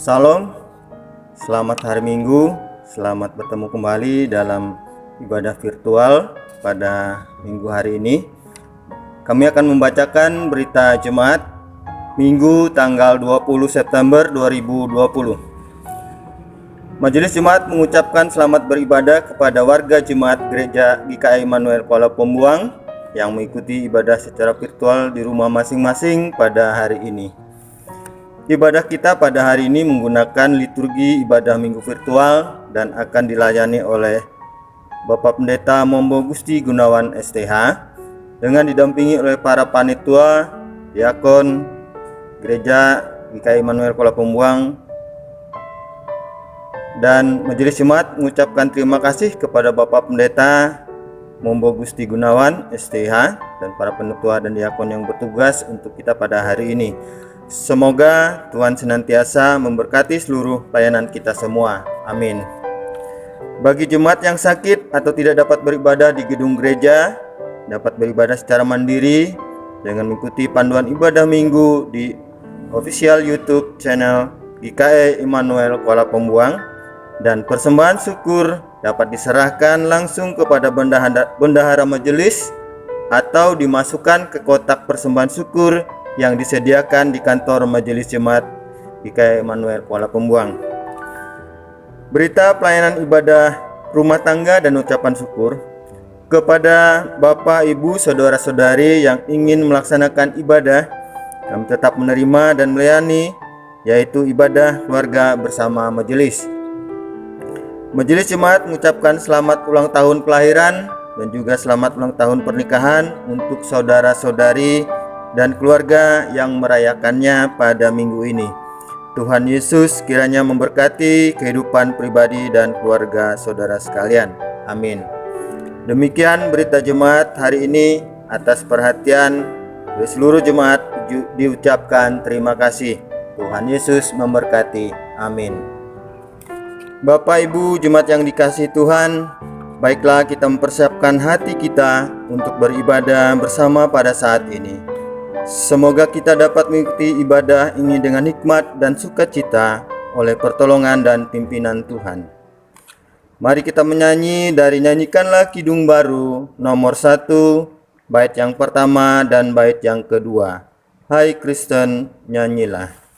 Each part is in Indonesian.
Salam, selamat hari Minggu, selamat bertemu kembali dalam ibadah virtual pada minggu hari ini. Kami akan membacakan berita Jemaat Minggu tanggal 20 September 2020. Majelis Jemaat mengucapkan selamat beribadah kepada warga Jemaat Gereja GKI Immanuel Kuala Pembuang yang mengikuti ibadah secara virtual di rumah masing-masing pada hari ini. Ibadah kita pada hari ini menggunakan liturgi ibadah minggu virtual dan akan dilayani oleh Bapak Pendeta Mombo Gusti Gunawan STH dengan didampingi oleh para panitia, diakon Gereja GKI Immanuel Kuala Pembuang, dan Majelis Jemaat mengucapkan terima kasih kepada Bapak Pendeta Mombo Gusti Gunawan STH dan para penetua dan diakon yang bertugas untuk kita pada hari ini. Semoga Tuhan senantiasa memberkati seluruh pelayanan kita semua. Amin. Bagi jemaat yang sakit atau tidak dapat beribadah di gedung gereja, dapat beribadah secara mandiri dengan mengikuti panduan ibadah minggu di official YouTube channel GKI Immanuel Kuala Pembuang, dan persembahan syukur dapat diserahkan langsung kepada bendahara majelis atau dimasukkan ke kotak persembahan syukur yang disediakan di kantor Majelis Jemaat GKI Immanuel Kuala Pembuang. Berita pelayanan ibadah rumah tangga dan ucapan syukur kepada Bapak, Ibu, Saudara-saudari yang ingin melaksanakan ibadah, kami tetap menerima dan melayani, yaitu ibadah keluarga bersama majelis. Majelis Jemaat mengucapkan selamat ulang tahun kelahiran dan juga selamat ulang tahun pernikahan untuk saudara-saudari dan keluarga yang merayakannya pada minggu ini. Tuhan Yesus kiranya memberkati kehidupan pribadi dan keluarga saudara sekalian. Amin. Demikian berita jemaat hari ini. Atas perhatian dari seluruh jemaat diucapkan terima kasih. Tuhan Yesus memberkati. Amin. Bapak Ibu jemaat yang dikasihi Tuhan, baiklah kita mempersiapkan hati kita untuk beribadah bersama pada saat ini. Semoga kita dapat mengikuti ibadah ini dengan hikmat dan sukacita oleh pertolongan dan pimpinan Tuhan. Mari kita menyanyi dari Nyanyikanlah Kidung Baru nomor 1, bait yang pertama dan bait yang kedua. Hai Kristen, nyanyilah.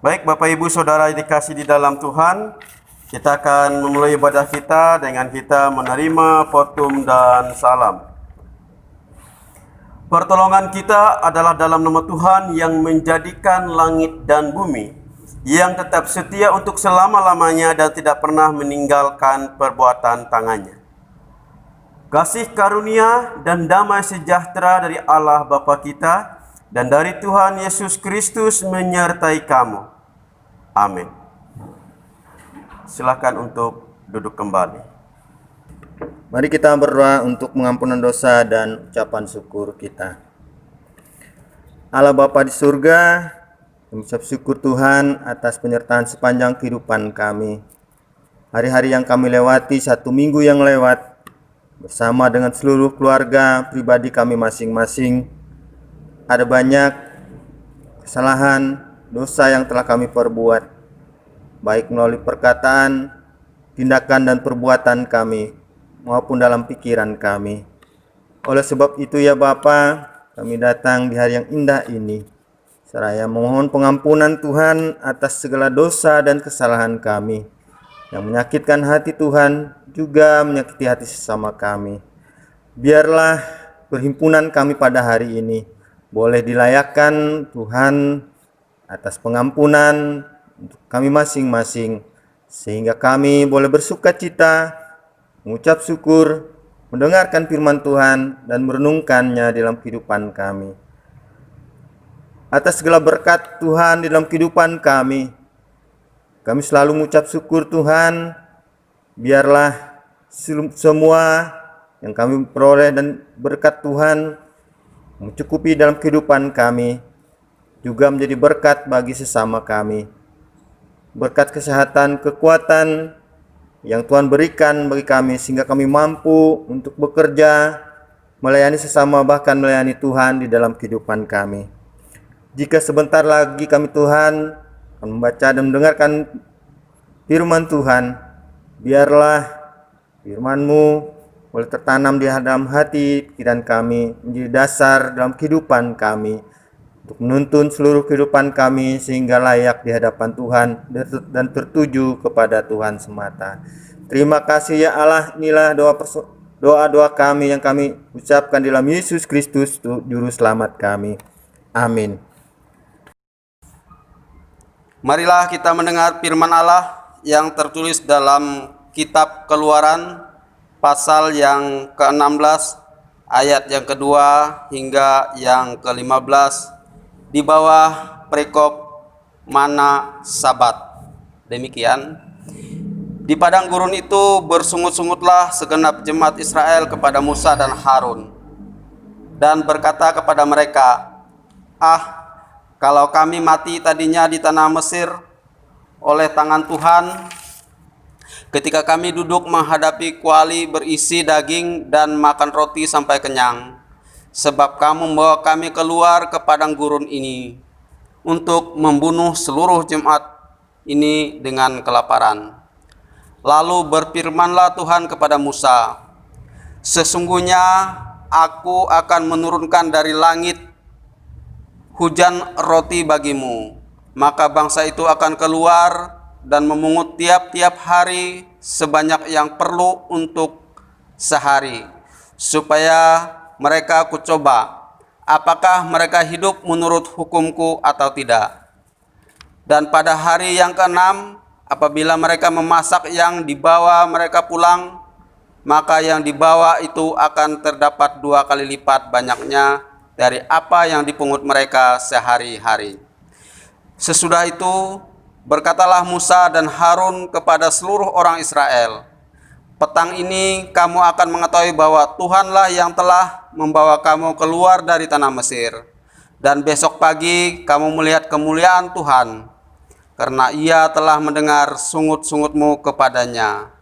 Baik Bapak Ibu Saudara yang dikasih di dalam Tuhan, kita akan memulai ibadah kita dengan kita menerima potum dan salam. Pertolongan kita adalah dalam nama Tuhan yang menjadikan langit dan bumi, yang tetap setia untuk selama-lamanya dan tidak pernah meninggalkan perbuatan tangannya. Kasih karunia dan damai sejahtera dari Allah Bapa kita dan dari Tuhan Yesus Kristus menyertai kamu. Amin. Silakan untuk duduk kembali. Mari kita berdoa untuk pengampunan dosa dan ucapan syukur kita. Allah Bapa di surga, kami ucap syukur Tuhan atas penyertaan sepanjang kehidupan kami. Hari-hari yang kami lewati, 1 minggu yang lewat, bersama dengan seluruh keluarga pribadi kami masing-masing, ada banyak kesalahan, dosa yang telah kami perbuat, baik melalui perkataan, tindakan dan perbuatan kami, maupun dalam pikiran kami. Oleh sebab itu ya Bapa, kami datang di hari yang indah ini, seraya memohon pengampunan Tuhan atas segala dosa dan kesalahan kami, yang menyakitkan hati Tuhan, juga menyakiti hati sesama kami. Biarlah perhimpunan kami pada hari ini boleh dilayakkan Tuhan atas pengampunan untuk kami masing-masing, sehingga kami boleh bersuka cita, mengucap syukur, mendengarkan firman Tuhan, dan merenungkannya dalam kehidupan kami. Atas segala berkat Tuhan di dalam kehidupan kami selalu mengucap syukur Tuhan. Biarlah semua yang kami peroleh dan berkat Tuhan mencukupi dalam kehidupan kami, juga menjadi berkat bagi sesama kami. Berkat kesehatan, kekuatan yang Tuhan berikan bagi kami, sehingga kami mampu untuk bekerja, melayani sesama, bahkan melayani Tuhan di dalam kehidupan kami. Jika sebentar lagi kami Tuhan akan membaca dan mendengarkan firman Tuhan, biarlah firman-Mu boleh tertanam di dalam hati pikiran kami, menjadi dasar dalam kehidupan kami, untuk menuntun seluruh kehidupan kami sehingga layak di hadapan Tuhan dan tertuju kepada Tuhan semata. Terima kasih ya Allah, inilah doa-doa kami yang kami ucapkan dalam Yesus Kristus, Juru Selamat kami. Amin. Marilah kita mendengar firman Allah yang tertulis dalam kitab Keluaran pasal yang ke-16 ayat yang kedua hingga yang ke-15 di bawah perikop mana Sabat. Demikian, di padang gurun itu bersungut-sungutlah segenap jemaat Israel kepada Musa dan Harun, dan berkata kepada mereka, kalau kami mati tadinya di tanah Mesir oleh tangan Tuhan, ketika kami duduk menghadapi kuali berisi daging dan makan roti sampai kenyang, sebab kamu membawa kami keluar ke padang gurun ini untuk membunuh seluruh jemaat ini dengan kelaparan. Lalu berfirmanlah Tuhan kepada Musa, sesungguhnya aku akan menurunkan dari langit hujan roti bagimu, maka bangsa itu akan keluar dan memungut tiap-tiap hari sebanyak yang perlu untuk sehari, supaya mereka kucoba apakah mereka hidup menurut hukumku atau tidak. Dan pada hari yang ke-6, apabila mereka memasak yang dibawa mereka pulang, maka yang dibawa itu akan terdapat 2 kali lipat banyaknya dari apa yang dipungut mereka sehari-hari. Sesudah itu berkatalah Musa dan Harun kepada seluruh orang Israel, petang ini kamu akan mengetahui bahwa Tuhanlah yang telah membawa kamu keluar dari tanah Mesir, dan besok pagi kamu melihat kemuliaan Tuhan, karena Ia telah mendengar sungut-sungutmu kepadanya.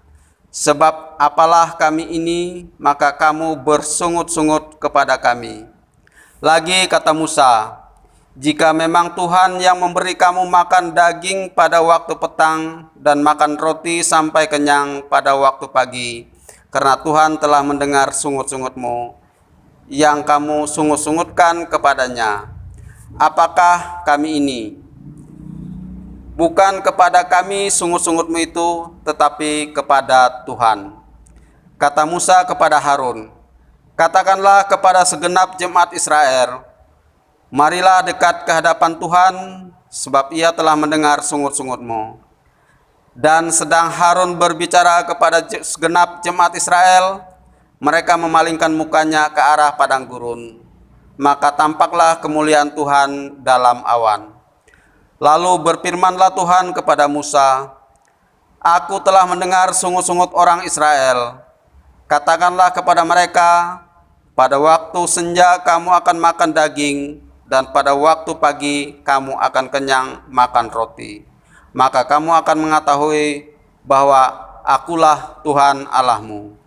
Sebab apalah kami ini, maka kamu bersungut-sungut kepada kami. Lagi kata Musa, jika memang Tuhan yang memberi kamu makan daging pada waktu petang dan makan roti sampai kenyang pada waktu pagi, karena Tuhan telah mendengar sungut-sungutmu yang kamu sungut-sungutkan kepadanya, apakah kami ini? Bukan kepada kami sungut-sungutmu itu, tetapi kepada Tuhan. Kata Musa kepada Harun, katakanlah kepada segenap jemaat Israel, marilah dekat ke hadapan Tuhan, sebab Ia telah mendengar sungut-sungutmu. Dan sedang Harun berbicara kepada segenap jemaat Israel, mereka memalingkan mukanya ke arah padang gurun. Maka tampaklah kemuliaan Tuhan dalam awan. Lalu berfirmanlah Tuhan kepada Musa, aku telah mendengar sungut-sungut orang Israel. Katakanlah kepada mereka, pada waktu senja kamu akan makan daging, dan pada waktu pagi kamu akan kenyang makan roti. Maka kamu akan mengetahui bahwa akulah Tuhan Allahmu.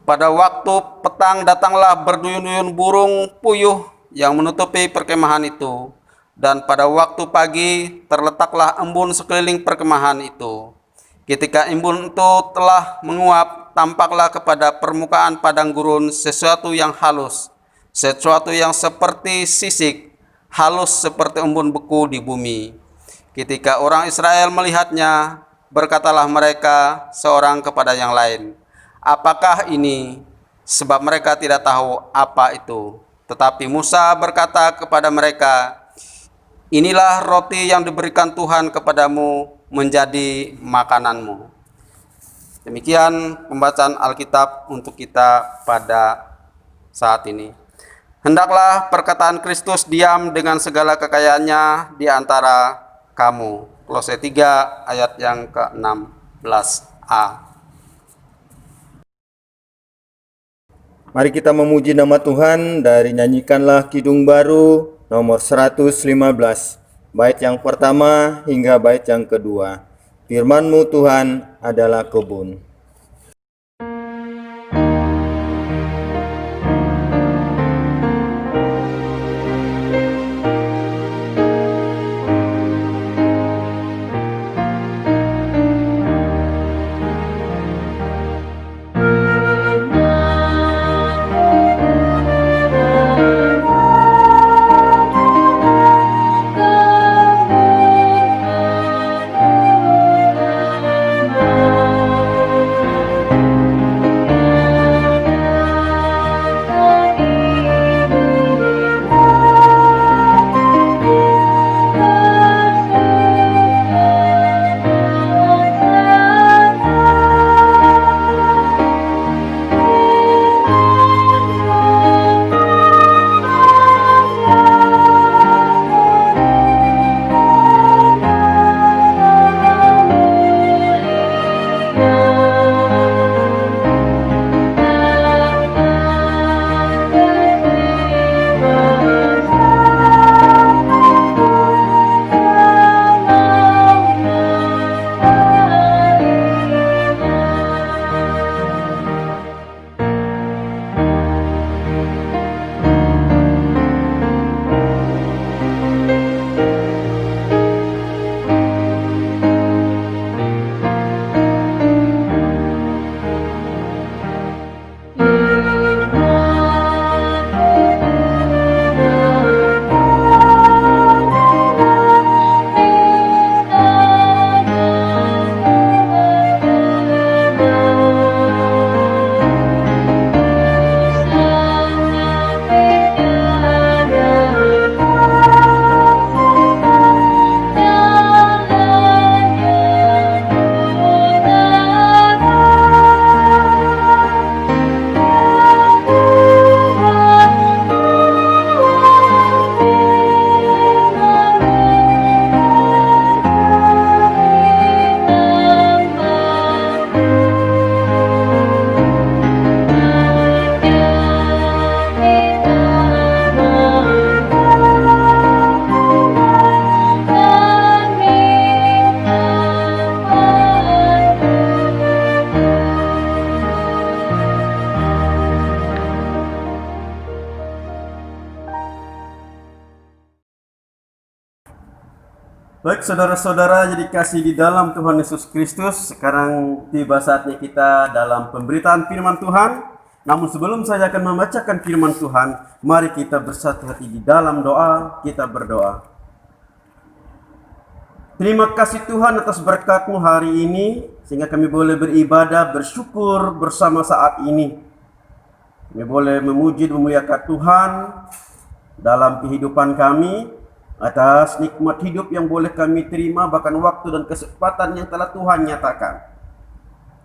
Pada waktu petang datanglah berduyun-duyun burung puyuh yang menutupi perkemahan itu, dan pada waktu pagi terletaklah embun sekeliling perkemahan itu. Ketika embun itu telah menguap, tampaklah kepada permukaan padang gurun sesuatu yang halus, sesuatu yang seperti sisik, halus seperti embun beku di bumi. Ketika orang Israel melihatnya, berkatalah mereka seorang kepada yang lain, apakah ini? Sebab mereka tidak tahu apa itu. Tetapi Musa berkata kepada mereka, inilah roti yang diberikan Tuhan kepadamu menjadi makananmu. Demikian pembacaan Alkitab untuk kita pada saat ini. Hendaklah perkataan Kristus diam dengan segala kekayaannya di antara kamu. Kolose 3 ayat yang ke-16a. Mari kita memuji nama Tuhan dari nyanyikanlah kidung baru nomor 115, bait yang pertama hingga bait yang kedua. Firman-Mu Tuhan adalah kebun. Baik saudara-saudara yang dikasihi di dalam Tuhan Yesus Kristus, sekarang tiba saatnya kita dalam pemberitaan firman Tuhan. Namun sebelum saya akan membacakan firman Tuhan, mari kita bersatu hati di dalam doa, kita berdoa. Terima kasih Tuhan atas berkat-Mu hari ini, sehingga kami boleh beribadah, bersyukur bersama saat ini. Kami boleh memuji dan memuliakan Tuhan dalam kehidupan kami, atas nikmat hidup yang boleh kami terima, bahkan waktu dan kesempatan yang telah Tuhan nyatakan.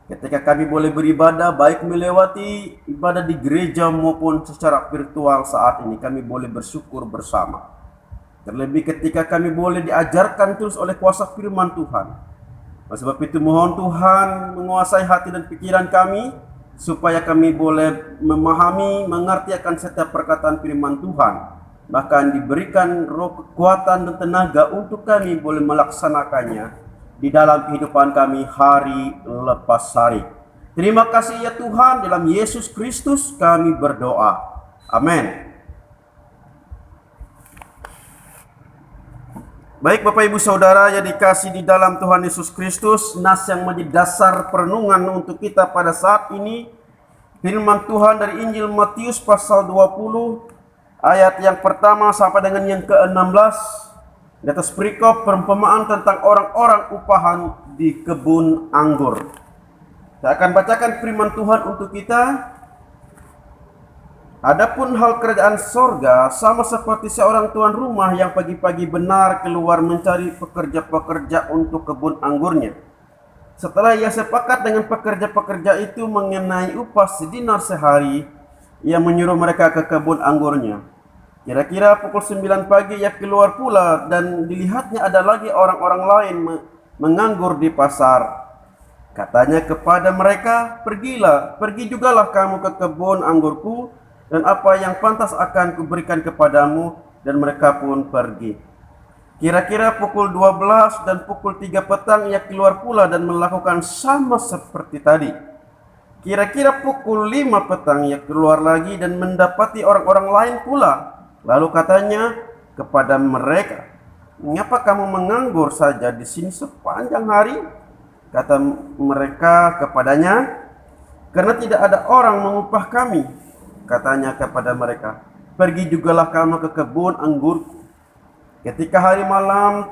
Ketika kami boleh beribadah, baik melewati ibadah di gereja maupun secara virtual saat ini, kami boleh bersyukur bersama. Terlebih ketika kami boleh diajarkan terus oleh kuasa firman Tuhan. Oleh sebab itu mohon Tuhan menguasai hati dan pikiran kami, supaya kami boleh memahami, mengerti akan setiap perkataan firman Tuhan. Bahkan diberikan roh kekuatan dan tenaga untuk kami boleh melaksanakannya di dalam kehidupan kami hari lepas hari. Terima kasih ya Tuhan, dalam Yesus Kristus kami berdoa. Amin. Baik Bapak Ibu Saudara yang dikasih di dalam Tuhan Yesus Kristus, nas yang menjadi dasar perenungan untuk kita pada saat ini, firman Tuhan dari Injil Matius pasal 20, ayat yang pertama sampai dengan yang ke-16, di atas perikop perumpamaan tentang orang-orang upahan di kebun anggur. Saya akan bacakan firman Tuhan untuk kita. Adapun hal kerajaan sorga sama seperti seorang tuan rumah yang pagi-pagi benar keluar mencari pekerja-pekerja untuk kebun anggurnya. Setelah ia sepakat dengan pekerja-pekerja itu mengenai upah sedinar sehari, ia menyuruh mereka ke kebun anggurnya. Kira-kira pukul 9 pagi ia keluar pula, dan dilihatnya ada lagi orang-orang lain menganggur di pasar. Katanya kepada mereka, pergi jugalah kamu ke kebun anggurku, dan apa yang pantas akan kuberikan kepadamu. Dan mereka pun pergi. Kira-kira pukul 12 dan pukul 3 petang ia keluar pula dan melakukan sama seperti tadi. Kira-kira pukul 5 petang ia keluar lagi dan mendapati orang-orang lain pula. Lalu katanya kepada mereka, mengapa kamu menganggur saja di sini sepanjang hari? Kata mereka kepadanya, karena tidak ada orang mengupah kami. Katanya kepada mereka, pergi jugalah kamu ke kebun anggurku. Ketika hari malam,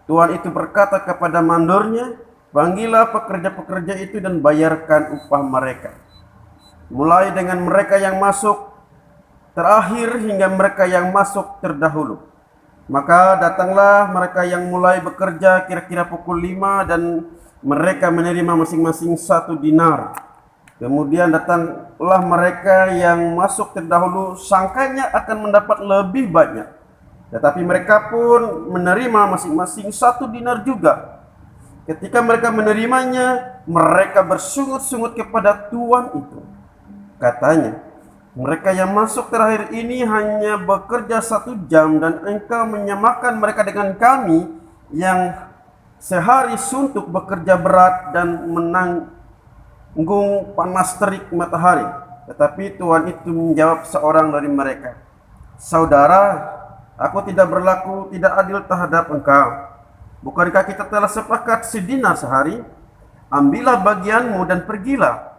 tuan itu berkata kepada mandornya, panggillah pekerja-pekerja itu dan bayarkan upah mereka, mulai dengan mereka yang masuk terakhir hingga mereka yang masuk terdahulu. Maka datanglah mereka yang mulai bekerja kira-kira pukul 5, dan mereka menerima masing-masing 1 dinar. Kemudian datanglah mereka yang masuk terdahulu, sangkanya akan mendapat lebih banyak. Tetapi mereka pun menerima masing-masing 1 dinar juga. Ketika mereka menerimanya, mereka bersungut-sungut kepada tuan itu. Katanya, mereka yang masuk terakhir ini hanya bekerja 1 jam, dan engkau menyamakan mereka dengan kami yang sehari suntuk bekerja berat dan menanggung panas terik matahari. Tetapi tuan itu menjawab seorang dari mereka, saudara, aku tidak berlaku tidak adil terhadap engkau. Bukankah kita telah sepakat sedinar sehari? Ambillah bagianmu dan pergilah.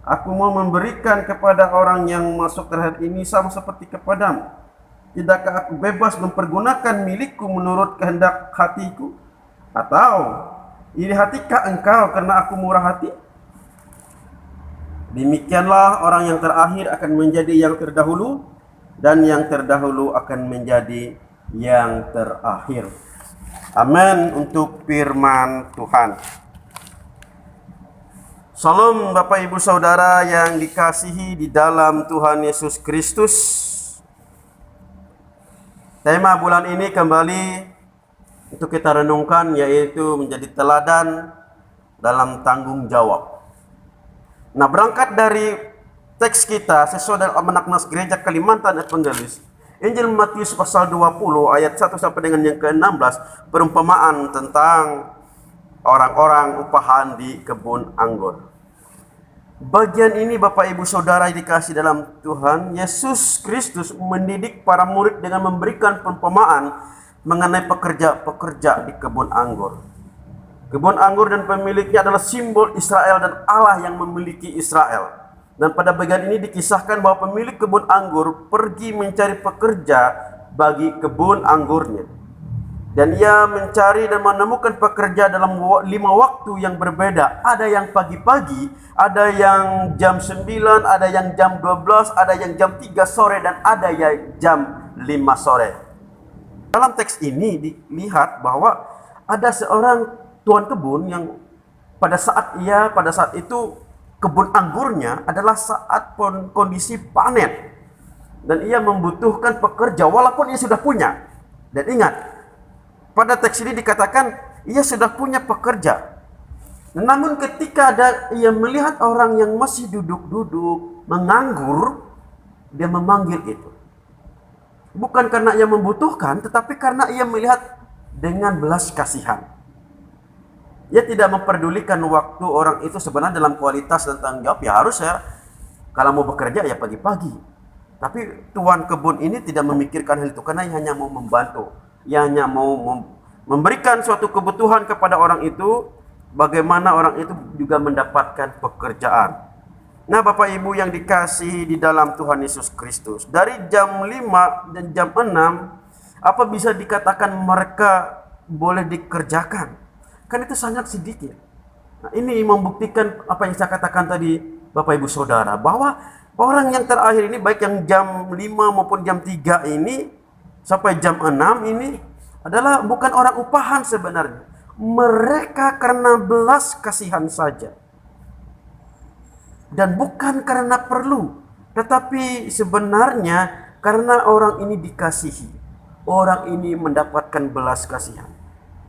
Aku mau memberikan kepada orang yang masuk terakhir ini sama seperti kepadamu. Tidakkah aku bebas mempergunakan milikku menurut kehendak hatiku? Atau iri hatikah engkau karena aku murah hati? Demikianlah orang yang terakhir akan menjadi yang terdahulu, dan yang terdahulu akan menjadi yang terakhir. Amin untuk firman Tuhan. Salam Bapak Ibu Saudara yang dikasihi di dalam Tuhan Yesus Kristus. Tema bulan ini kembali untuk kita renungkan, yaitu menjadi teladan dalam tanggung jawab. Nah, berangkat dari teks kita sesuai dengan Almanak Nas Gereja Kalimantan Evangelis, Injil Matius pasal 20 ayat 1 sampai dengan yang ke-16, perumpamaan tentang orang-orang upahan di kebun anggur. Bagian ini Bapak Ibu Saudara yang dikasih dalam Tuhan, Yesus Kristus mendidik para murid dengan memberikan perumpamaan mengenai pekerja-pekerja di kebun anggur. Kebun anggur dan pemiliknya adalah simbol Israel dan Allah yang memiliki Israel. Dan pada bagian ini dikisahkan bahwa pemilik kebun anggur pergi mencari pekerja bagi kebun anggurnya. Dan ia mencari dan menemukan pekerja dalam 5 waktu yang berbeda. Ada yang pagi-pagi, ada yang jam 9, ada yang jam 12, ada yang jam 3 sore, dan ada yang jam 5 sore. Dalam teks ini dilihat bahwa ada seorang tuan kebun yang pada saat itu kebun anggurnya adalah saat kondisi panen, dan ia membutuhkan pekerja walaupun ia sudah punya. Dan ingat, pada teks ini dikatakan ia sudah punya pekerja. Namun ketika ia melihat orang yang masih duduk-duduk menganggur, dia memanggil itu. Bukan karena ia membutuhkan, tetapi karena ia melihat dengan belas kasihan. Ia tidak memperdulikan waktu orang itu sebenarnya dalam kualitas dan tanggung jawab. Ya harus ya, kalau mau bekerja ya pagi-pagi. Tapi tuan kebun ini tidak memikirkan hal itu karena ia hanya mau membantu. Ia hanya mau memberikan suatu kebutuhan kepada orang itu, bagaimana orang itu juga mendapatkan pekerjaan. Nah, Bapak Ibu yang dikasihi di dalam Tuhan Yesus Kristus, dari jam 5 dan jam 6, apa bisa dikatakan mereka boleh dikerjakan? Kan itu sangat sedikit. Nah, ini membuktikan apa yang saya katakan tadi, Bapak Ibu Saudara, bahwa orang yang terakhir ini, baik yang jam 5 maupun jam 3 ini, sampai jam 6 ini, adalah bukan orang upahan sebenarnya. Mereka karena belas kasihan saja. Dan bukan karena perlu, tetapi sebenarnya karena orang ini dikasihi. Orang ini mendapatkan belas kasihan.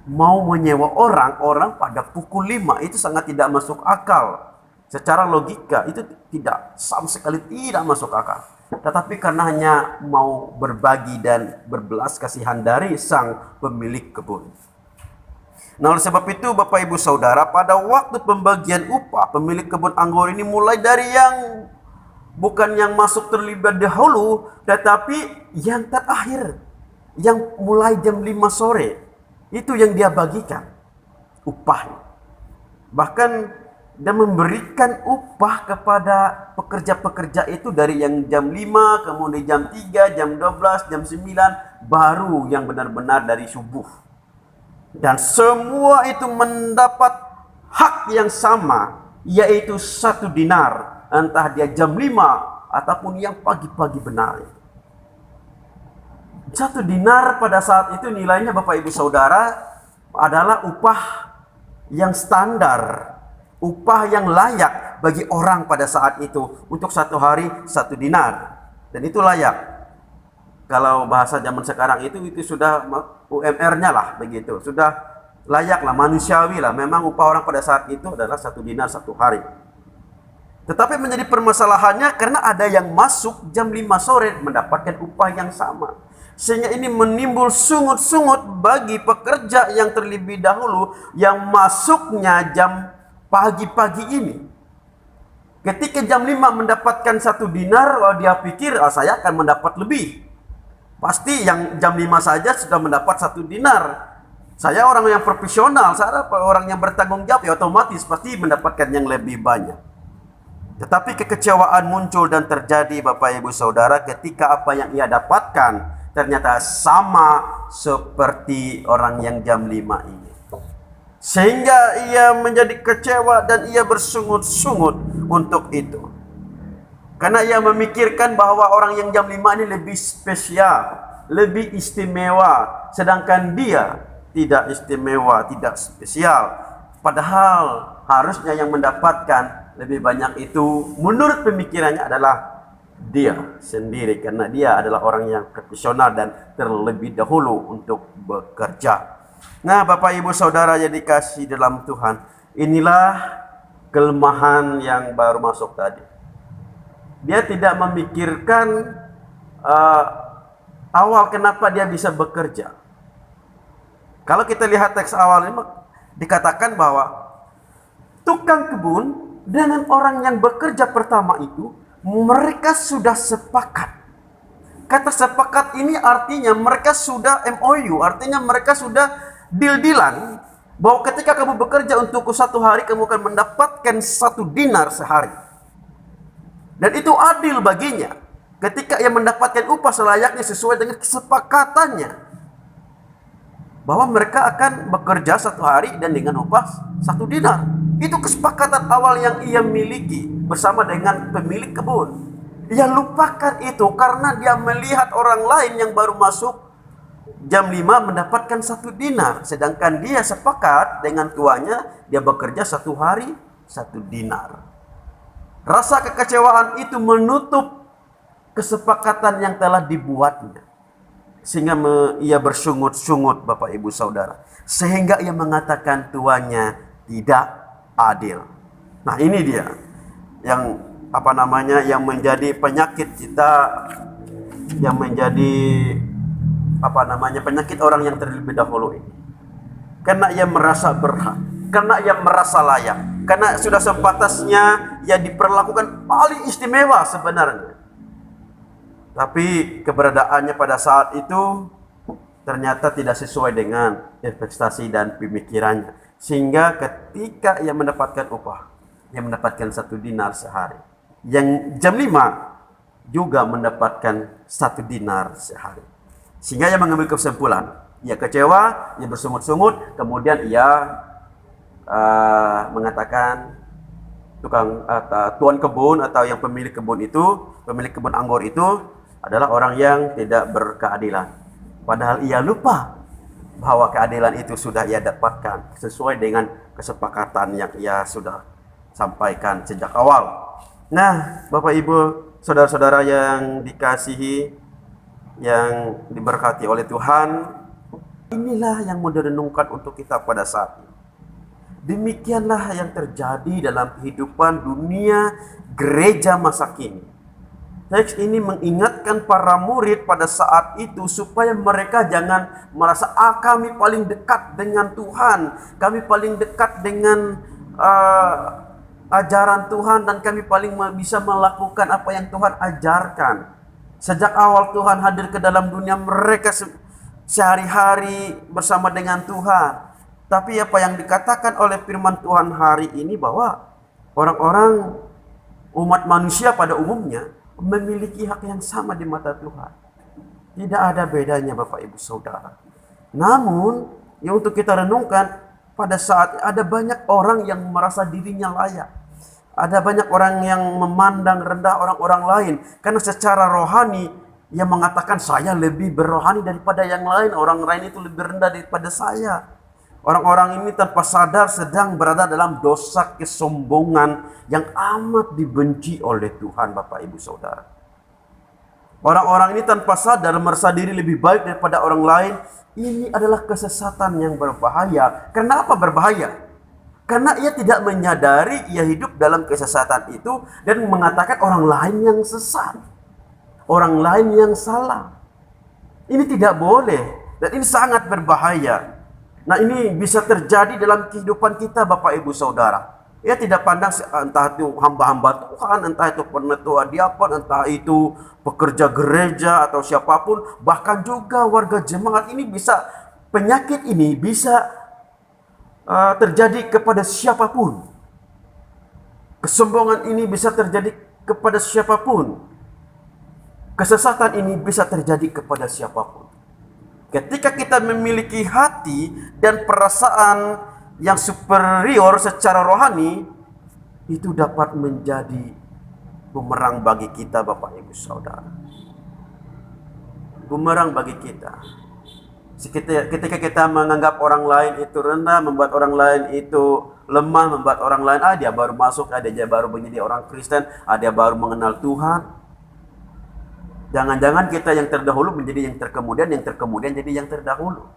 Mau menyewa orang pada pukul 5 itu sangat tidak masuk akal. Secara logika itu tidak, sama sekali tidak masuk akal. Tetapi karena hanya mau berbagi dan berbelas kasihan dari sang pemilik kebun. Nah, oleh sebab itu Bapak Ibu Saudara, pada waktu pembagian upah, pemilik kebun anggur ini mulai dari yang bukan yang masuk terlibat dahulu, tetapi yang terakhir, yang mulai jam 5 sore, itu yang dia bagikan upahnya. Bahkan dia memberikan upah kepada pekerja-pekerja itu dari yang jam 5, kemudian jam 3, jam 12, jam 9, baru yang benar-benar dari subuh. Dan semua itu mendapat hak yang sama, yaitu 1 dinar. Entah dia jam 5 ataupun yang pagi-pagi benar. 1 dinar pada saat itu nilainya Bapak Ibu Saudara adalah upah yang standar. Upah yang layak bagi orang pada saat itu. Untuk 1 hari 1 dinar. Dan itu layak. Kalau bahasa zaman sekarang itu sudah UMR-nya lah begitu. Sudah layak lah, manusiawi lah. Memang upah orang pada saat itu adalah 1 dinar 1 hari. Tetapi menjadi permasalahannya karena ada yang masuk jam 5 sore mendapatkan upah yang sama. Sehingga ini menimbul sungut-sungut bagi pekerja yang terlebih dahulu yang masuknya jam pagi-pagi ini. Ketika jam 5 mendapatkan 1 dinar, dia pikir saya akan mendapat lebih. Pasti yang jam 5 saja sudah mendapat 1 dinar. Saya orang yang profesional, saya orang yang bertanggung jawab, ya otomatis pasti mendapatkan yang lebih banyak. Tetapi kekecewaan muncul dan terjadi Bapak Ibu Saudara ketika apa yang ia dapatkan ternyata sama seperti orang yang jam 5 ini. Sehingga ia menjadi kecewa dan ia bersungut-sungut untuk itu. Karena ia memikirkan bahwa orang yang jam 5 ini lebih spesial, lebih istimewa. Sedangkan dia tidak istimewa, tidak spesial. Padahal harusnya yang mendapatkan lebih banyak itu menurut pemikirannya adalah dia sendiri. Karena dia adalah orang yang profesional dan terlebih dahulu untuk bekerja. Nah, Bapak Ibu Saudara yang dikasihi dalam Tuhan, inilah kelemahan yang baru masuk tadi. Dia tidak memikirkan awal kenapa dia bisa bekerja. Kalau kita lihat teks awal ini dikatakan bahwa tukang kebun dengan orang yang bekerja pertama itu mereka sudah sepakat. Kata sepakat ini artinya mereka sudah MOU, artinya mereka sudah deal-dealan bahwa ketika kamu bekerja untuk 1 hari kamu akan mendapatkan 1 dinar sehari. Dan itu adil baginya. Ketika ia mendapatkan upah selayaknya sesuai dengan kesepakatannya. Bahwa mereka akan bekerja 1 hari dan dengan upah 1 dinar. Itu kesepakatan awal yang ia miliki bersama dengan pemilik kebun. Ia lupakan itu karena dia melihat orang lain yang baru masuk jam 5 mendapatkan 1 dinar. Sedangkan dia sepakat dengan tuannya, dia bekerja 1 hari 1 dinar. Rasa kekecewaan itu menutup kesepakatan yang telah dibuatnya. Sehingga ia bersungut-sungut Bapak Ibu Saudara. Sehingga ia mengatakan tuannya, tidak, adil. Nah, ini dia yang yang menjadi penyakit kita, yang menjadi penyakit orang yang terlebih dahulu ini. Karena ia merasa berhak, karena ia merasa layak, karena sudah sepantasnya ia diperlakukan paling istimewa sebenarnya. Tapi keberadaannya pada saat itu ternyata tidak sesuai dengan investasi dan pemikirannya. Sehingga ketika ia mendapatkan upah, ia mendapatkan 1 dinar sehari. Yang jam 5 juga mendapatkan 1 dinar sehari. Sehingga ia mengambil kesimpulan. Ia kecewa, ia bersungut-sungut, kemudian ia mengatakan tuan kebun atau yang pemilik kebun anggur itu adalah orang yang tidak berkeadilan. Padahal ia lupa bahwa keadilan itu sudah ia dapatkan sesuai dengan kesepakatan yang ia sudah sampaikan sejak awal. Nah, Bapak Ibu, saudara-saudara yang dikasihi, yang diberkati oleh Tuhan, inilah yang mau direnungkan untuk kita pada saat ini. Demikianlah yang terjadi dalam kehidupan dunia gereja masa kini. Teks ini mengingatkan para murid pada saat itu supaya mereka jangan merasa kami paling dekat dengan Tuhan, kami paling dekat dengan ajaran Tuhan, dan kami paling bisa melakukan apa yang Tuhan ajarkan. Sejak awal Tuhan hadir ke dalam dunia, mereka sehari-hari bersama dengan Tuhan. Tapi apa yang dikatakan oleh firman Tuhan hari ini bahwa orang-orang umat manusia pada umumnya memiliki hak yang sama di mata Tuhan. Tidak ada bedanya Bapak Ibu Saudara. Namun yang untuk kita renungkan, pada saat ada banyak orang yang merasa dirinya layak. Ada banyak orang yang memandang rendah orang-orang lain karena secara rohani ia mengatakan saya lebih berrohani daripada yang lain, orang lain itu lebih rendah daripada saya. Orang-orang ini tanpa sadar sedang berada dalam dosa kesombongan yang amat dibenci oleh Tuhan, Bapak Ibu Saudara. Orang-orang ini tanpa sadar merasa diri lebih baik daripada orang lain. Ini adalah kesesatan yang berbahaya. Kenapa berbahaya? Karena ia tidak menyadari ia hidup dalam kesesatan itu dan mengatakan orang lain yang sesat, orang lain yang salah. Ini tidak boleh dan ini sangat berbahaya. Nah, ini bisa terjadi dalam kehidupan kita Bapak Ibu Saudara. Ia tidak pandang entah itu hamba-hamba Tuhan, entah itu penetua diakon, entah itu pekerja gereja atau siapapun, bahkan juga warga jemaat. Ini bisa, penyakit ini bisa terjadi kepada siapapun. Kesombongan ini bisa terjadi kepada siapapun. Kesesatan ini bisa terjadi kepada siapapun. Ketika kita memiliki hati dan perasaan yang superior secara rohani, itu dapat menjadi bumerang bagi kita Bapak Ibu Saudara. Bumerang bagi kita. Ketika kita menganggap orang lain itu rendah, membuat orang lain itu lemah, membuat orang lain dia baru masuk, dia baru menjadi orang Kristen, dia baru mengenal Tuhan. Jangan-jangan kita yang terdahulu menjadi yang terkemudian, yang terkemudian jadi yang terdahulu.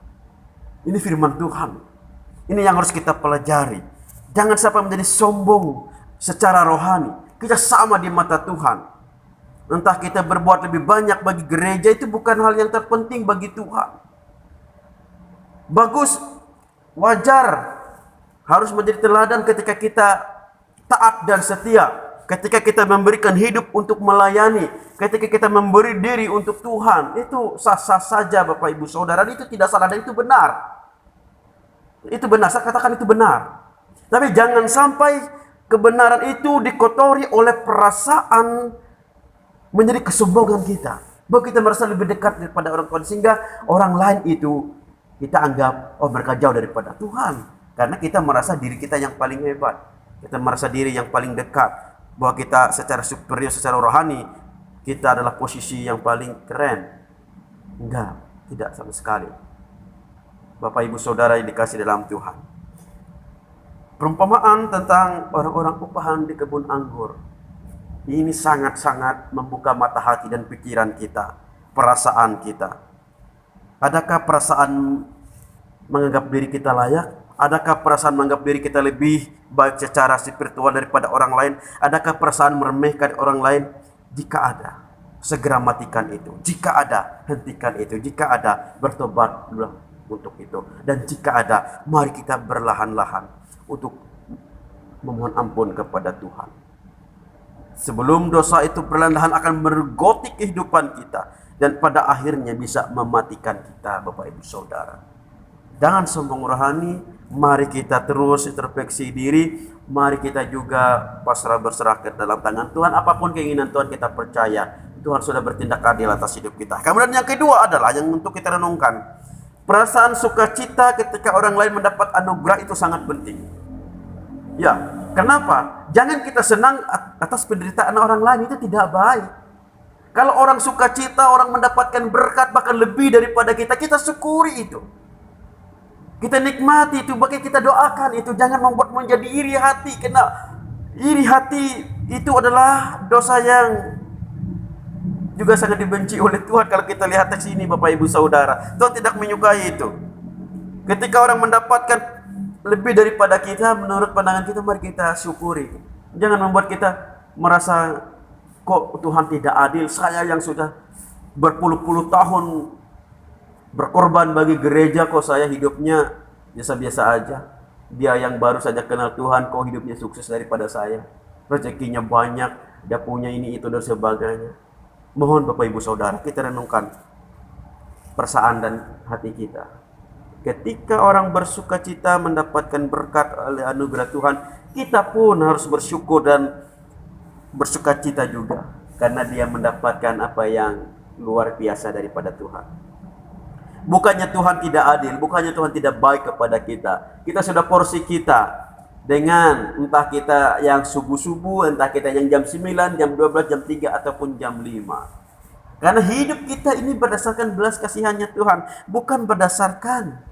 Ini firman Tuhan. Ini yang harus kita pelajari. Jangan sampai menjadi sombong secara rohani. Kita sama di mata Tuhan. Entah kita berbuat lebih banyak bagi gereja, itu bukan hal yang terpenting bagi Tuhan. Bagus, wajar, harus menjadi teladan ketika kita taat dan setia, ketika kita memberikan hidup untuk melayani, ketika kita memberi diri untuk Tuhan. Itu sah-sah saja Bapak Ibu Saudara, itu tidak salah dan itu benar. Itu benar, saya katakan itu benar. Tapi jangan sampai kebenaran itu dikotori oleh perasaan menjadi kesombongan kita, bahwa kita merasa lebih dekat daripada orang Tuhan, sehingga orang lain itu kita anggap, mereka jauh daripada Tuhan. Karena kita merasa diri kita yang paling hebat. Kita merasa diri yang paling dekat. Bahwa kita secara superior, secara rohani, kita adalah posisi yang paling keren. Enggak, tidak sama sekali. Bapak Ibu Saudara yang dikasih dalam Tuhan. Perumpamaan tentang orang-orang upahan di kebun anggur. Ini sangat-sangat membuka mata hati dan pikiran kita, perasaan kita. Adakah perasaan menganggap diri kita layak? Adakah perasaan menganggap diri kita lebih baik secara spiritual daripada orang lain? Adakah perasaan meremehkan orang lain? Jika ada, segera matikan itu. Jika ada, hentikan itu. Jika ada, bertobatlah untuk itu. Dan jika ada, mari kita berlahan-lahan untuk memohon ampun kepada Tuhan. Sebelum dosa itu perlahan-lahan akan mergoti kehidupan kita dan pada akhirnya bisa mematikan kita, Bapak Ibu Saudara. Jangan sombong rohani, mari kita terus introspeksi diri, mari kita juga pasrah berserah ke dalam tangan Tuhan. Apapun keinginan Tuhan, kita percaya Tuhan sudah bertindak adil atas hidup kita. Kemudian yang kedua adalah yang untuk kita renungkan, perasaan sukacita ketika orang lain mendapat anugerah itu sangat penting. Ya, kenapa? Jangan kita senang atas penderitaan orang lain, itu tidak baik. Kalau orang sukacita, orang mendapatkan berkat bahkan lebih daripada kita syukuri itu. Kita nikmati itu, bahkan kita doakan itu. Jangan membuat menjadi iri hati. Karena iri hati itu adalah dosa yang juga sangat dibenci oleh Tuhan. Kalau kita lihat teks ini, Bapak Ibu Saudara, Tuhan tidak menyukai itu. Ketika orang mendapatkan lebih daripada kita, menurut pandangan kita, mari kita syukuri. Jangan membuat kita merasa kok Tuhan tidak adil. Saya yang sudah berpuluh-puluh tahun berkorban bagi gereja, kok saya hidupnya biasa-biasa aja. Dia yang baru saja kenal Tuhan, kok hidupnya sukses daripada saya. Rezekinya banyak, dia punya ini, itu, dan sebagainya. Mohon Bapak Ibu Saudara, kita renungkan perasaan dan hati kita. Ketika orang bersuka cita mendapatkan berkat oleh anugerah Tuhan, kita pun harus bersyukur dan bersuka cita juga. Karena dia mendapatkan apa yang luar biasa daripada Tuhan. Bukannya Tuhan tidak adil, bukannya Tuhan tidak baik kepada kita. Kita sudah porsi kita dengan entah kita yang subuh-subuh, entah kita yang jam 9, jam 12, jam 3, ataupun jam 5. Karena hidup kita ini berdasarkan belas kasihannya Tuhan, bukan berdasarkan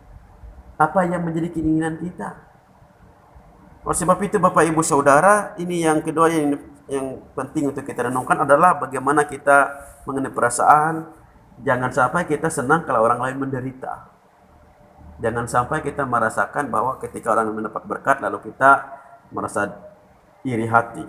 apa yang menjadi keinginan kita. Oleh sebab itu Bapak Ibu Saudara, ini yang kedua yang penting untuk kita renungkan adalah bagaimana kita mengenai perasaan. Jangan sampai kita senang kalau orang lain menderita. Jangan sampai kita merasakan bahwa ketika orang mendapat berkat lalu kita merasa iri hati.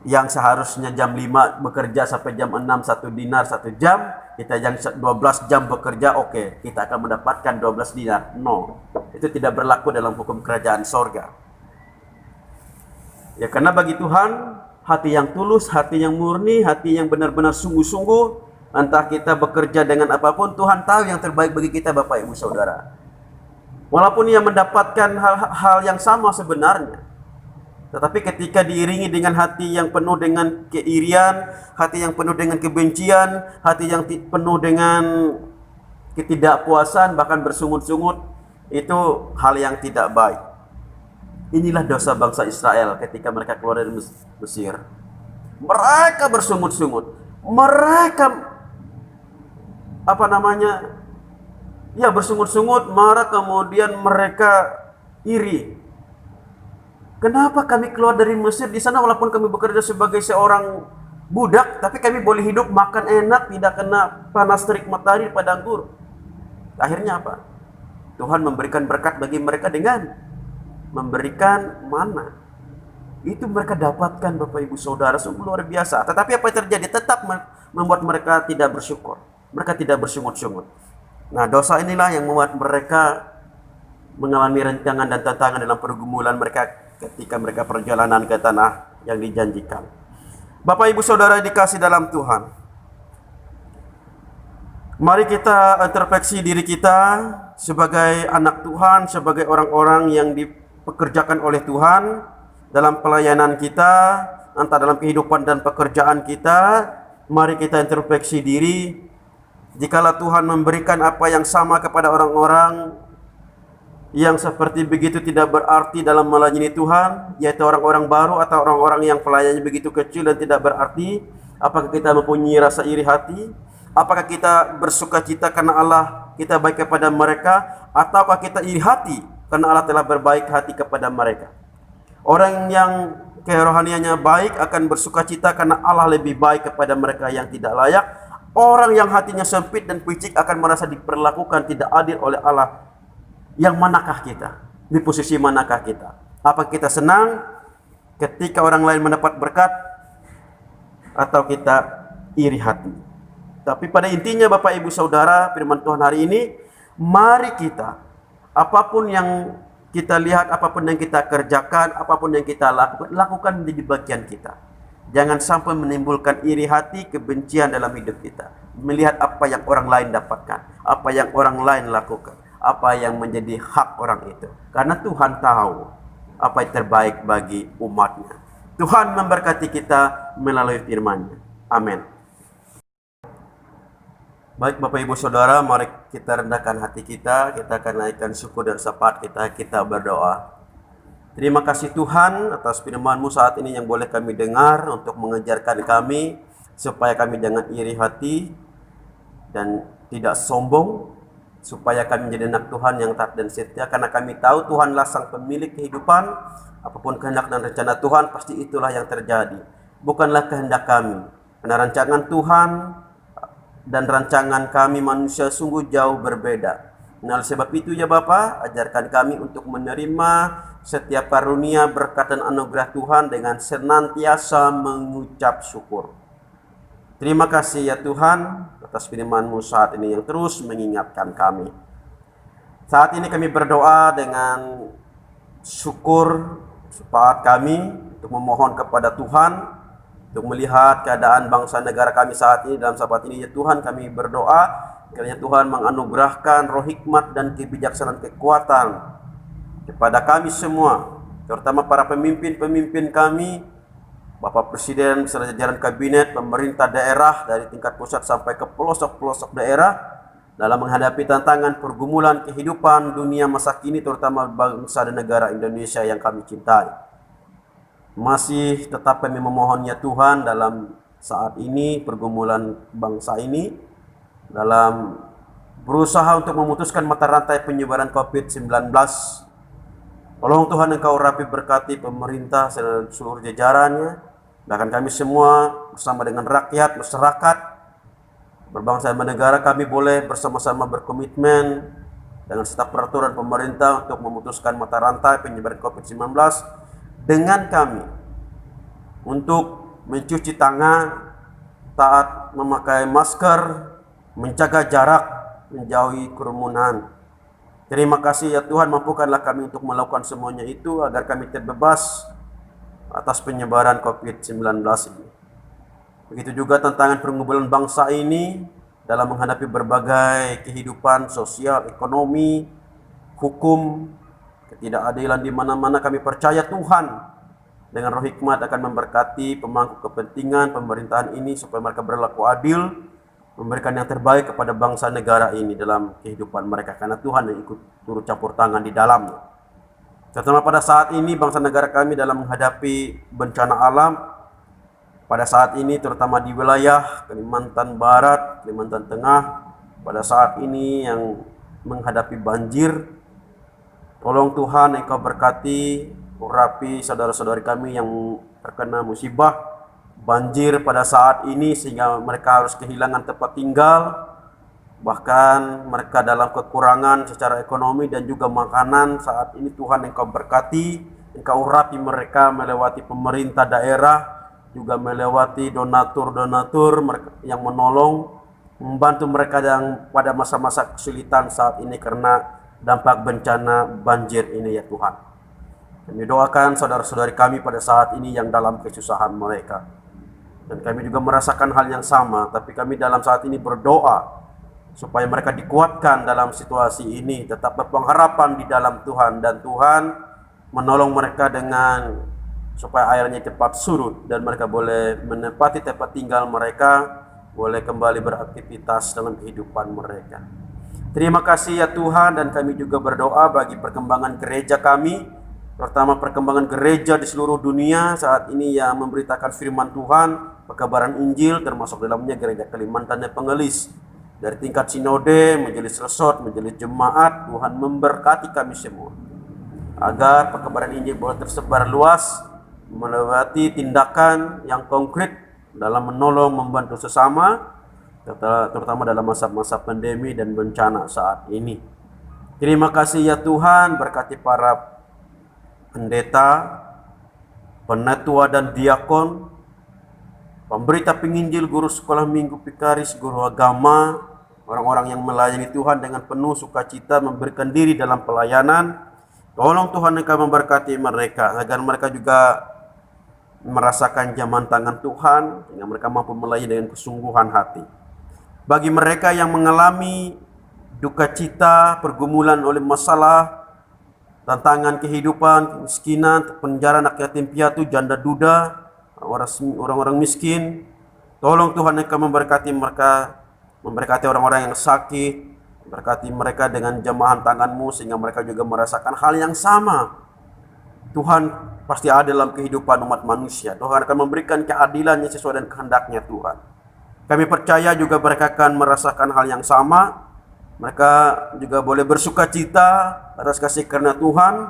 Yang seharusnya jam 5 bekerja sampai jam 6, 1 dinar 1 jam, kita yang 12 jam bekerja, oke, kita akan mendapatkan 12 dinar. No, itu tidak berlaku dalam hukum kerajaan sorga. Ya, karena bagi Tuhan, hati yang tulus, hati yang murni, hati yang benar-benar sungguh-sungguh, entah kita bekerja dengan apapun, Tuhan tahu yang terbaik bagi kita, Bapak Ibu Saudara. Walaupun ia mendapatkan hal yang sama sebenarnya, tetapi ketika diiringi dengan hati yang penuh dengan keirian, hati yang penuh dengan kebencian, hati yang penuh dengan ketidakpuasan, bahkan bersungut-sungut, itu hal yang tidak baik. Inilah dosa bangsa Israel ketika mereka keluar dari Mesir. Mereka bersungut-sungut. Mereka bersungut-sungut, marah, kemudian mereka iri. Kenapa kami keluar dari Mesir? Di sana walaupun kami bekerja sebagai seorang budak, tapi kami boleh hidup, makan enak, tidak kena panas terik matahari padang gurun. Akhirnya apa? Tuhan memberikan berkat bagi mereka dengan memberikan mana. Itu mereka dapatkan, Bapak Ibu Saudara, sungguh luar biasa. Tetapi apa yang terjadi? Tetap membuat mereka tidak bersyukur. Mereka tidak bersungut-sungut. Nah, dosa inilah yang membuat mereka mengalami rentangan dan tantangan dalam pergumulan mereka ketika mereka perjalanan ke tanah yang dijanjikan. Bapak Ibu Saudara dikasih dalam Tuhan, mari kita introspeksi diri kita sebagai anak Tuhan, sebagai orang-orang yang dipekerjakan oleh Tuhan dalam pelayanan kita, entah dalam kehidupan dan pekerjaan kita. Mari kita introspeksi diri. Jikalau Tuhan memberikan apa yang sama kepada orang-orang yang seperti begitu tidak berarti dalam melayani Tuhan, yaitu orang-orang baru atau orang-orang yang pelayanannya begitu kecil dan tidak berarti, apakah kita mempunyai rasa iri hati? Apakah kita bersuka cita karena Allah kita baik kepada mereka, ataukah kita iri hati karena Allah telah berbaik hati kepada mereka? Orang yang kerohaniannya baik akan bersuka cita karena Allah lebih baik kepada mereka yang tidak layak. Orang yang hatinya sempit dan picik akan merasa diperlakukan tidak adil oleh Allah Yang manakah kita? Di posisi manakah kita? Apa kita senang ketika orang lain mendapat berkat, atau kita iri hati? Tapi pada intinya Bapak Ibu Saudara, firman Tuhan hari ini, mari kita, apapun yang kita lihat, apapun yang kita kerjakan, apapun yang kita lakukan, lakukan di bagian kita. Jangan sampai menimbulkan iri hati, kebencian dalam hidup kita. Melihat apa yang orang lain dapatkan, apa yang orang lain lakukan, apa yang menjadi hak orang itu. Karena Tuhan tahu apa yang terbaik bagi umatnya. Tuhan memberkati kita melalui firman-Nya. Amin. Baik Bapak Ibu Saudara, mari kita rendahkan hati kita akan naikkan syukur dan syafaat kita berdoa. Terima kasih Tuhan atas firman-Mu saat ini yang boleh kami dengar untuk mengajarkan kami supaya kami jangan iri hati dan tidak sombong, supaya kami menjadi anak Tuhan yang taat dan setia, karena kami tahu Tuhanlah sang pemilik kehidupan. Apapun kehendak dan rencana Tuhan, pasti itulah yang terjadi, bukanlah kehendak kami. Karena rancangan Tuhan dan rancangan kami manusia sungguh jauh berbeda. Nah, oleh sebab itu ya Bapa, ajarkan kami untuk menerima setiap karunia, berkat dan anugerah Tuhan dengan senantiasa mengucap syukur. Terima kasih ya Tuhan atas firman-Mu saat ini yang terus mengingatkan kami. Saat ini kami berdoa dengan syukur syafaat kami untuk memohon kepada Tuhan untuk melihat keadaan bangsa negara kami saat ini. Dalam saat ini ya Tuhan, kami berdoa kiranya Tuhan menganugerahkan roh hikmat dan kebijaksanaan, kekuatan kepada kami semua, terutama para pemimpin-pemimpin kami, Bapak Presiden beserta jajaran kabinet, pemerintah daerah dari tingkat pusat sampai ke pelosok-pelosok daerah, dalam menghadapi tantangan pergumulan kehidupan dunia masa kini, terutama bangsa dan negara Indonesia yang kami cintai. Masih tetap kami memohonnya Tuhan dalam saat ini, pergumulan bangsa ini, dalam berusaha untuk memutuskan mata rantai penyebaran COVID-19. Tolong Tuhan Engkau rapi berkati pemerintah dan seluruh jajarannya, bahkan kami semua bersama dengan rakyat, masyarakat, berbangsa dan bernegara, kami boleh bersama-sama berkomitmen dengan setiap peraturan pemerintah untuk memutuskan mata rantai penyebaran COVID-19 dengan kami untuk mencuci tangan, taat memakai masker, menjaga jarak, menjauhi kerumunan. Terima kasih ya Tuhan, mampukanlah kami untuk melakukan semuanya itu agar kami terbebas atas penyebaran COVID-19 ini. Begitu juga tantangan pergumulan bangsa ini dalam menghadapi berbagai kehidupan sosial, ekonomi, hukum, ketidakadilan di mana-mana. Kami percaya Tuhan dengan roh hikmat akan memberkati pemangku kepentingan pemerintahan ini supaya mereka berlaku adil, memberikan yang terbaik kepada bangsa negara ini dalam kehidupan mereka, karena Tuhan yang ikut turut campur tangan di dalamnya. Terutama pada saat ini bangsa negara kami dalam menghadapi bencana alam, pada saat ini terutama di wilayah Kalimantan Barat, Kalimantan Tengah, pada saat ini yang menghadapi banjir. Tolong Tuhan Engkau berkati, urapi saudara-saudari kami yang terkena musibah banjir pada saat ini, sehingga mereka harus kehilangan tempat tinggal, bahkan mereka dalam kekurangan secara ekonomi dan juga makanan. Saat ini Tuhan Engkau berkati, Engkau urapi mereka melewati pemerintah daerah, juga melewati donatur-donatur yang menolong, membantu mereka yang pada masa-masa kesulitan saat ini karena dampak bencana banjir ini ya Tuhan. Kami doakan saudara-saudari kami pada saat ini yang dalam kesusahan mereka. Dan kami juga merasakan hal yang sama, tapi kami dalam saat ini berdoa supaya mereka dikuatkan dalam situasi ini, tetap berpengharapan di dalam Tuhan, dan Tuhan menolong mereka dengan supaya airnya cepat surut dan mereka boleh menempati tempat tinggal mereka, boleh kembali beraktivitas dalam kehidupan mereka. Terima kasih ya Tuhan, dan kami juga berdoa bagi perkembangan gereja kami, terutama perkembangan gereja di seluruh dunia saat ini yang memberitakan firman Tuhan, pekabaran Injil, termasuk dalamnya gereja Kalimantan yang Pengelis. Dari tingkat sinode, majelis resort, majelis jemaat, Tuhan memberkati kami semua agar pekabaran Injil boleh tersebar luas, melewati tindakan yang konkret dalam menolong, membantu sesama, terutama dalam masa-masa pandemi dan bencana saat ini. Terima kasih ya Tuhan, berkati para pendeta, penatua dan diakon, pemberita penginjil, guru sekolah minggu, vikaris, guru agama, orang-orang yang melayani Tuhan dengan penuh sukacita memberikan diri dalam pelayanan. Tolong Tuhan Engkau memberkati mereka agar mereka juga merasakan jaman tangan Tuhan sehingga mereka mampu melayani dengan kesungguhan hati. Bagi mereka yang mengalami duka cita, pergumulan oleh masalah, tantangan kehidupan, kemiskinan, penjara, anak yatim piatu, janda duda, orang-orang miskin, tolong Tuhan Engkau memberkati mereka, memberkati orang-orang yang sakit, memberkati mereka dengan jamahan tangan-Mu sehingga mereka juga merasakan hal yang sama. Tuhan pasti ada dalam kehidupan umat manusia. Tuhan akan memberikan keadilannya sesuai dengan kehendak-Nya Tuhan. Kami percaya juga mereka akan merasakan hal yang sama. Mereka juga boleh bersuka cita atas kasih karunia Tuhan.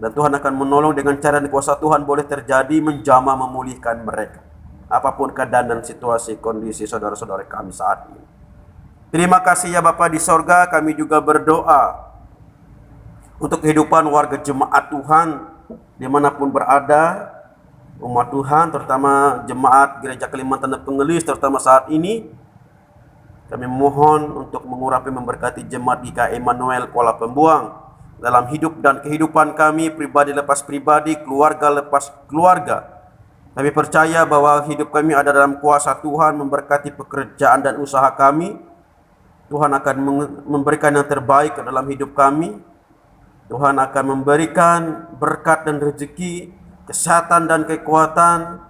Dan Tuhan akan menolong dengan cara dan kuasa Tuhan boleh terjadi menjamah memulihkan mereka. Apapun keadaan dan situasi kondisi saudara-saudara kami saat ini. Terima kasih ya Bapa di sorga, kami juga berdoa untuk kehidupan warga jemaat Tuhan dimanapun berada. Umat Tuhan, terutama jemaat Gereja Kalimantan dan Pengelis, terutama saat ini. Kami mohon untuk mengurapi memberkati jemaat GKI Emmanuel Kuala Pembuang dalam hidup dan kehidupan kami, pribadi lepas pribadi, keluarga lepas keluarga. Kami percaya bahwa hidup kami ada dalam kuasa Tuhan, memberkati pekerjaan dan usaha kami. Tuhan akan memberikan yang terbaik ke dalam hidup kami. Tuhan akan memberikan berkat dan rezeki, kesehatan dan kekuatan,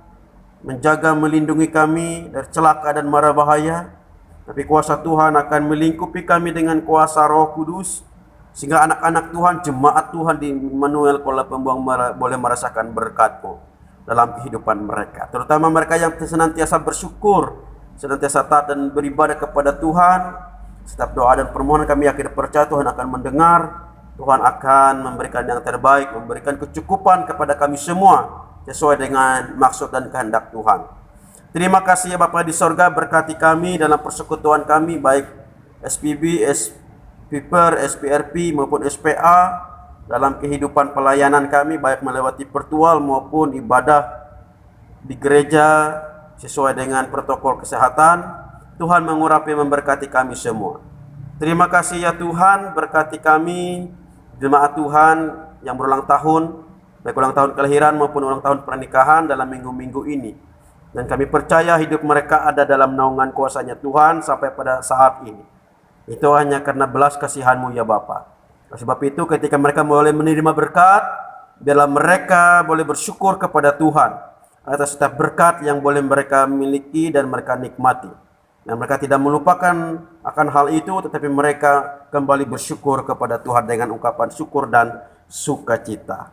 menjaga melindungi kami dari celaka dan mara bahaya. Tapi kuasa Tuhan akan melingkupi kami dengan kuasa Roh Kudus, sehingga anak-anak Tuhan, jemaat Tuhan di Emmanuel Kuala Pembuang boleh merasakan berkat-Mu dalam kehidupan mereka. Terutama mereka yang senantiasa bersyukur, senantiasa taat dan beribadah kepada Tuhan. Setiap doa dan permohonan kami yakin percaya Tuhan akan mendengar. Tuhan akan memberikan yang terbaik, memberikan kecukupan kepada kami semua sesuai dengan maksud dan kehendak Tuhan. Terima kasih ya Bapa di sorga, berkati kami dalam persekutuan kami, baik SPB, SPPer, SPRP maupun SPA, dalam kehidupan pelayanan kami, baik melewati virtual maupun ibadah di gereja sesuai dengan protokol kesehatan. Tuhan mengurapi memberkati kami semua. Terima kasih ya Tuhan, berkati kami, jemaat Tuhan yang berulang tahun, baik ulang tahun kelahiran maupun ulang tahun pernikahan dalam minggu-minggu ini. Dan kami percaya hidup mereka ada dalam naungan kuasa-Nya Tuhan sampai pada saat ini. Itu hanya karena belas kasihan-Mu ya Bapa. Sebab itu ketika mereka boleh menerima berkat, biarlah mereka boleh bersyukur kepada Tuhan atas setiap berkat yang boleh mereka miliki dan mereka nikmati. Dan mereka tidak melupakan akan hal itu, tetapi mereka kembali bersyukur kepada Tuhan dengan ungkapan syukur dan sukacita.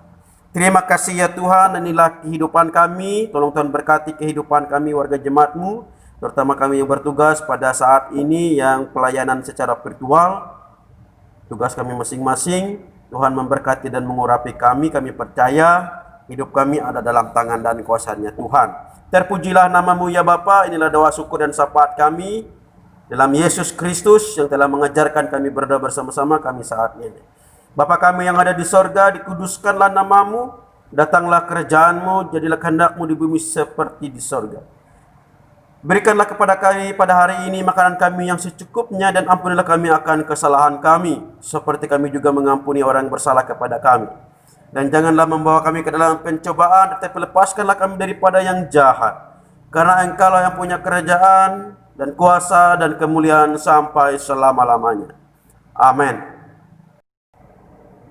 Terima kasih ya Tuhan, inilah kehidupan kami. Tolong Tuhan berkati kehidupan kami warga jemaat-Mu, terutama kami yang bertugas pada saat ini yang pelayanan secara virtual. Tugas kami masing-masing, Tuhan memberkati dan mengurapi kami. Kami percaya hidup kami ada dalam tangan dan kuasa-Nya Tuhan. Terpujilah nama-Mu ya Bapa. Inilah doa syukur dan syafaat kami dalam Yesus Kristus yang telah mengajarkan kami berdoa bersama-sama kami saat ini. Bapa kami yang ada di sorga, dikuduskanlah nama-Mu, datanglah kerajaan-Mu, jadilah kehendak-Mu di bumi seperti di sorga. Berikanlah kepada kami pada hari ini makanan kami yang secukupnya, dan ampunilah kami akan kesalahan kami, seperti kami juga mengampuni orang yang bersalah kepada kami. Dan janganlah membawa kami ke dalam pencobaan, tetapi lepaskanlah kami daripada yang jahat. Karena Engkau-lah yang punya kerajaan dan kuasa dan kemuliaan sampai selama-lamanya. Amin.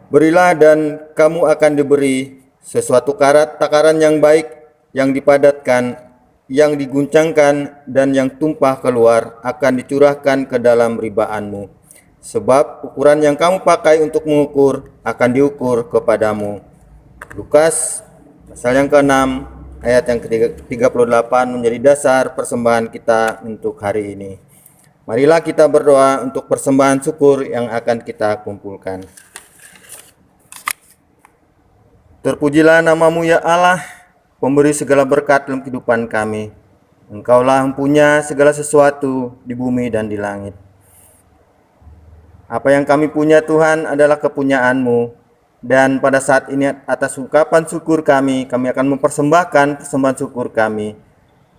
Berilah dan kamu akan diberi sesuatu takaran yang baik, yang dipadatkan, yang diguncangkan, dan yang tumpah keluar akan dicurahkan ke dalam ribaan-Mu. Sebab ukuran yang kamu pakai untuk mengukur akan diukur kepadamu. Lukas pasal yang ke-6 ayat yang ke-38 menjadi dasar persembahan kita untuk hari ini. Marilah kita berdoa untuk persembahan syukur yang akan kita kumpulkan. Terpujilah nama-Mu ya Allah, pemberi segala berkat dalam kehidupan kami. Engkaulah yang punya segala sesuatu di bumi dan di langit. Apa yang kami punya Tuhan adalah kepunyaan-Mu. Dan pada saat ini atas ungkapan syukur kami akan mempersembahkan persembahan syukur kami.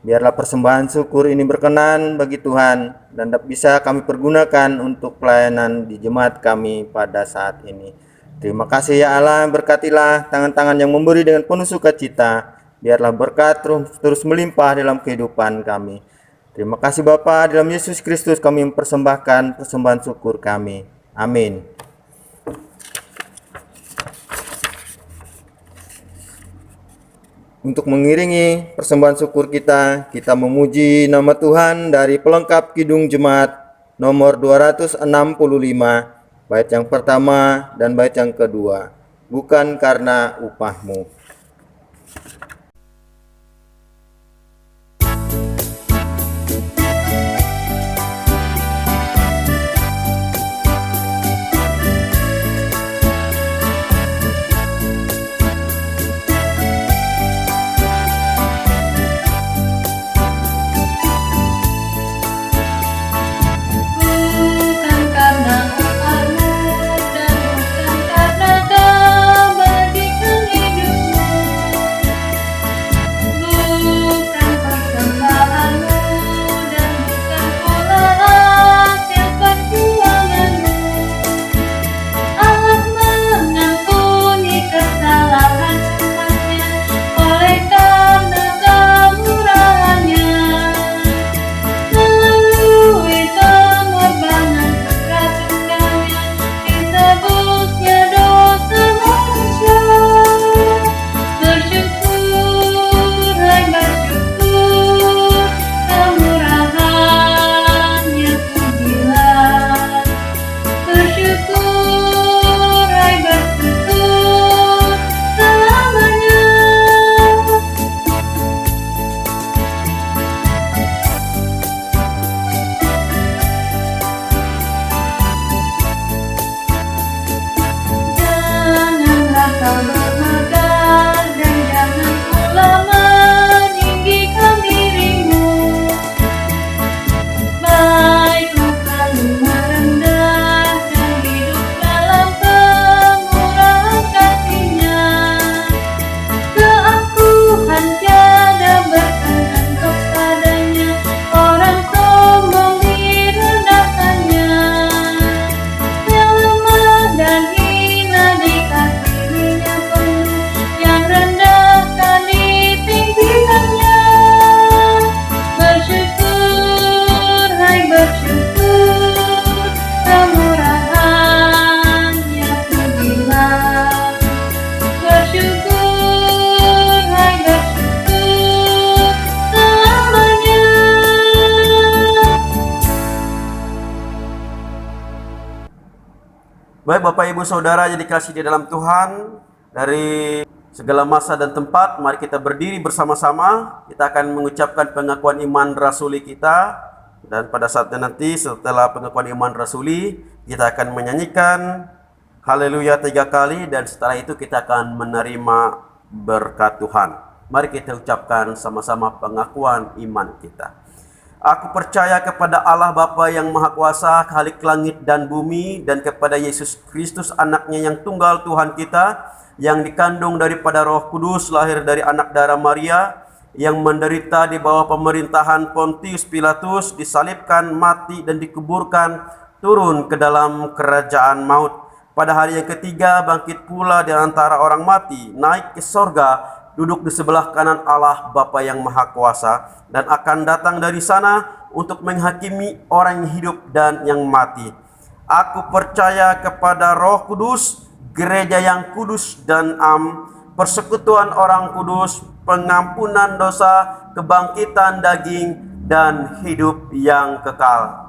Biarlah persembahan syukur ini berkenan bagi Tuhan dan bisa kami pergunakan untuk pelayanan di jemaat kami pada saat ini. Terima kasih ya Allah, berkatilah tangan-tangan yang memberi dengan penuh sukacita. Biarlah berkat terus melimpah dalam kehidupan kami. Terima kasih Bapa, dalam Yesus Kristus kami mempersembahkan persembahan syukur kami. Amin. Untuk mengiringi persembahan syukur kita memuji nama Tuhan dari pelengkap Kidung Jemaat nomor 265, bait yang pertama dan bait yang kedua. Bukan karena upahmu. Bukan karena upahmu dan bukan karena kebajikan hidupmu, bukan persembahanmu dan bukan pula hasil perjuanganmu. Allah mengampuni kesalahan umatnya oleh karena kemurahannya. Melalui pengorbanan putra-putranya ditebusnya dosa manusia. Bersyukur, hai bersyukur, kemurahannya pujilah. Bersyukur, hai bersyukur, selamanya. Janganlah kau bermegah dan jangan pula meninggikan dirimu. Baiklah selalu merendah dan hidup dalam kemurahan kasih-Nya. Keangkuhan tiada berkenan kepadanya, orang sombong direndahkannya. Yang lemah dan hina dikasihinya penuh, yang rendahkan dipimpinannya. Bersyukur, hai bersyukur, kemurahannya pujilah. Bersyukur, hai bersyukur, selamanya. Baik Bapak Ibu Saudara yang dikasihi di dalam Tuhan, dari segala masa dan tempat, mari kita berdiri bersama-sama. Kita akan mengucapkan pengakuan iman rasuli kita. Dan pada saatnya nanti setelah pengakuan iman rasuli, kita akan menyanyikan Haleluya 3 kali. Dan setelah itu kita akan menerima berkat Tuhan. Mari kita ucapkan sama-sama pengakuan iman kita. Aku percaya kepada Allah Bapa yang Maha Kuasa, Khalik langit dan bumi, dan kepada Yesus Kristus anaknya yang tunggal Tuhan kita, yang dikandung daripada Roh Kudus, lahir dari anak darah Maria, yang menderita di bawah pemerintahan Pontius Pilatus, disalibkan, mati dan dikuburkan, turun ke dalam kerajaan maut. Pada hari yang ketiga bangkit pula di antara orang mati, naik ke sorga, duduk di sebelah kanan Allah Bapa yang Maha Kuasa, dan akan datang dari sana untuk menghakimi orang yang hidup dan yang mati. Aku percaya kepada Roh Kudus, gereja yang kudus dan persekutuan orang kudus, pengampunan dosa, kebangkitan daging, dan hidup yang kekal.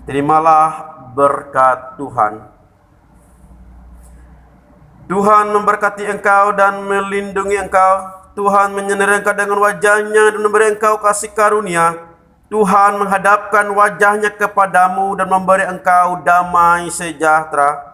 Terimalah berkat Tuhan. Tuhan memberkati engkau dan melindungi engkau. Tuhan menyinari engkau dengan wajah-Nya dan memberi engkau kasih karunia. Tuhan menghadapkan wajahnya kepadamu dan memberi engkau damai sejahtera.